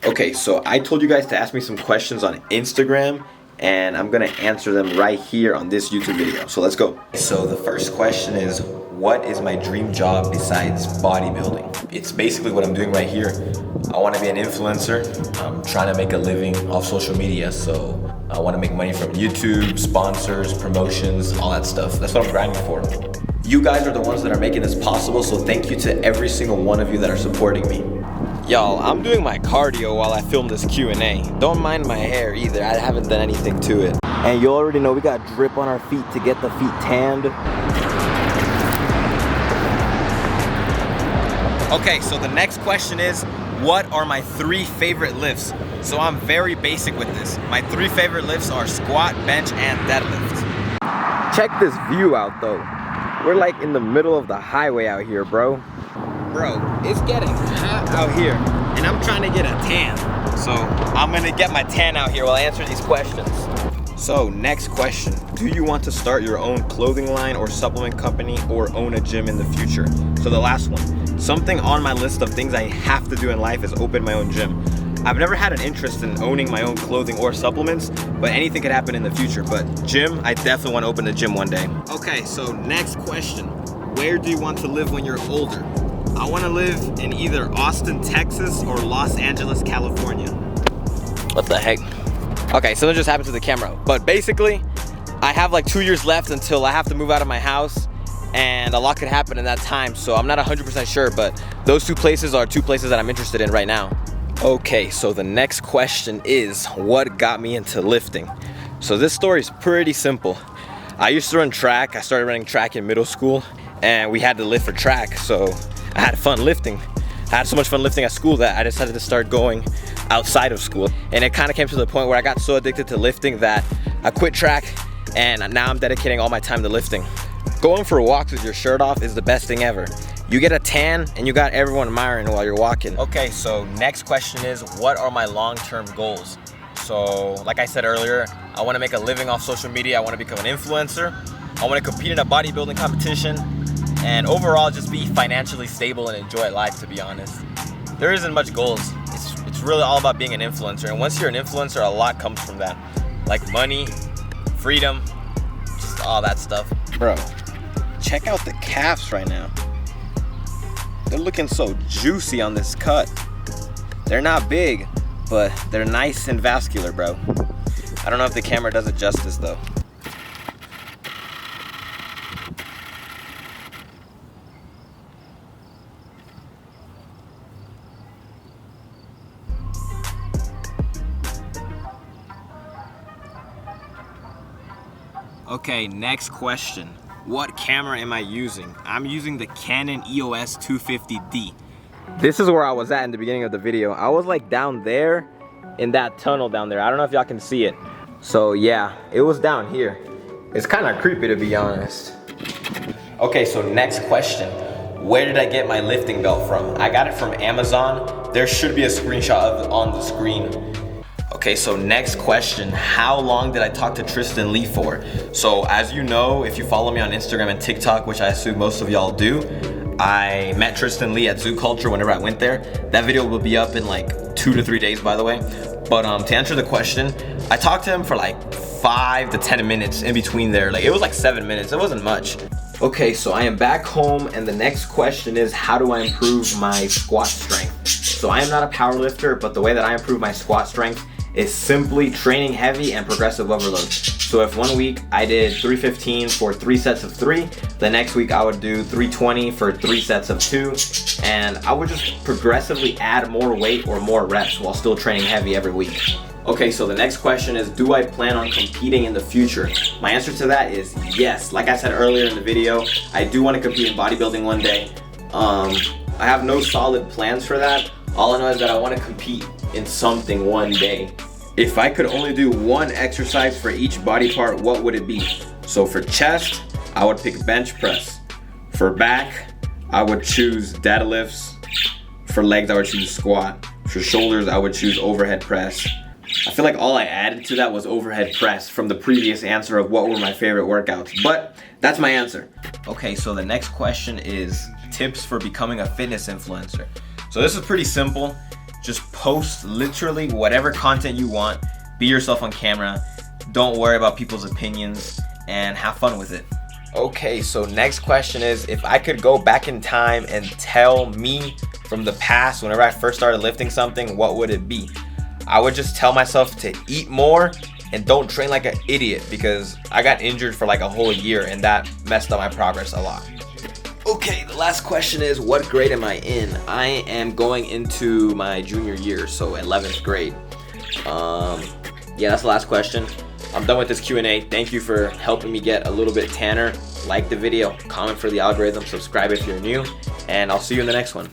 Okay, so I told you guys to ask me some questions on Instagram, and I'm gonna answer them right here on this YouTube video. So let's go. So the first question is, what is my dream job besides bodybuilding? It's basically what I'm doing right here. I wanna be an influencer. I'm trying to make a living off social media, so I wanna make money from YouTube, sponsors, promotions, all that stuff. That's what I'm grinding for. You guys are the ones that are making this possible, so thank you to every single one of you that are supporting me. Y'all, I'm doing my cardio while I film this Q&A. Don't mind my hair either, I haven't done anything to it. And you already know we got drip on our feet to get the feet tanned. Okay, so the next question is, what are my 3 favorite lifts? So I'm very basic with this. My 3 favorite lifts are squat, bench, and deadlift. Check this view out though. We're like in the middle of the highway out here, bro. Bro, it's getting hot out here, and I'm trying to get a tan. So I'm gonna get my tan out here while I answer these questions. So next question, do you want to start your own clothing line or supplement company or own a gym in the future? So the last one, something on my list of things I have to do in life is open my own gym. I've never had an interest in owning my own clothing or supplements, but anything could happen in the future. But gym, I definitely want to open a gym one day. Okay, so next question, where do you want to live when you're older? I want to live in either Austin, Texas or Los Angeles, California. What the heck? Okay, something just happened to the camera. But basically, I have like 2 years left until I have to move out of my house, and a lot could happen in that time. So I'm not 100% sure, but those 2 places are 2 places that I'm interested in right now. Okay, so the next question is, what got me into lifting? So this story is pretty simple. I used to run track. I started running track in middle school, and we had to lift for track, so I had fun lifting. I had so much fun lifting at school that I decided to start going outside of school. And it kind of came to the point where I got so addicted to lifting that I quit track, and now I'm dedicating all my time to lifting. Going for walks with your shirt off is the best thing ever. You get a tan and you got everyone admiring while you're walking. Okay, so next question is, what are my long-term goals? So like I said earlier, I want to make a living off social media. I want to become an influencer. I want to compete in a bodybuilding competition, and overall just be financially stable and enjoy life, to be honest. There isn't much goals. It's really all about being an influencer, and once you're an influencer, a lot comes from that. Like money, freedom, just all that stuff. Bro, check out the calves right now. They're looking so juicy on this cut. They're not big, but they're nice and vascular, bro. I don't know if the camera does it justice though. Okay, next question. What camera am I using? I'm using the Canon EOS 250D. This is where I was at in the beginning of the video. I was like down there in that tunnel down there. I don't know if y'all can see it. So yeah, it was down here. It's kind of creepy, to be honest. Okay, so next question. Where did I get my lifting belt from? I got it from Amazon. There should be a screenshot of it on the screen. Okay, so next question, how long did I talk to Tristan Lee for? So as you know, if you follow me on Instagram and TikTok, which I assume most of y'all do, I met Tristan Lee at Zoo Culture whenever I went there. That video will be up in like 2 to 3 days, by the way. But to answer the question, I talked to him for like 5 to 10 minutes in between there. Like it was like 7 minutes, it wasn't much. Okay, so I am back home, and the next question is, how do I improve my squat strength? So I am not a power lifter, but the way that I improve my squat strength is simply training heavy and progressive overload. So if 1 week I did 315 for 3 sets of 3, the next week I would do 320 for 3 sets of 2, and I would just progressively add more weight or more reps while still training heavy every week. Okay, so the next question is, do I plan on competing in the future? My answer to that is yes. Like I said earlier in the video, I do want to compete in bodybuilding one day. I have no solid plans for that. All I know is that I want to compete in something one day. If I could only do one exercise for each body part, what would it be? So for chest, I would pick bench press. For back, I would choose deadlifts. For legs, I would choose squat. For shoulders, I would choose overhead press. I feel like all I added to that was overhead press from the previous answer of what were my favorite workouts, but that's my answer. Okay, so the next question is tips for becoming a fitness influencer. So this is pretty simple. Just post literally whatever content you want. Be yourself on camera. Don't worry about people's opinions and have fun with it. Okay, so next question is, if I could go back in time and tell me from the past, whenever I first started lifting something, what would it be? I would just tell myself to eat more and don't train like an idiot, because I got injured for like a whole year and that messed up my progress a lot. Okay, the last question is, what grade am I in? I am going into my junior year, so 11th grade. Yeah, that's the last question. I'm done with this Q&A. Thank you for helping me get a little bit tanner. Like the video, comment for the algorithm, subscribe if you're new, and I'll see you in the next one.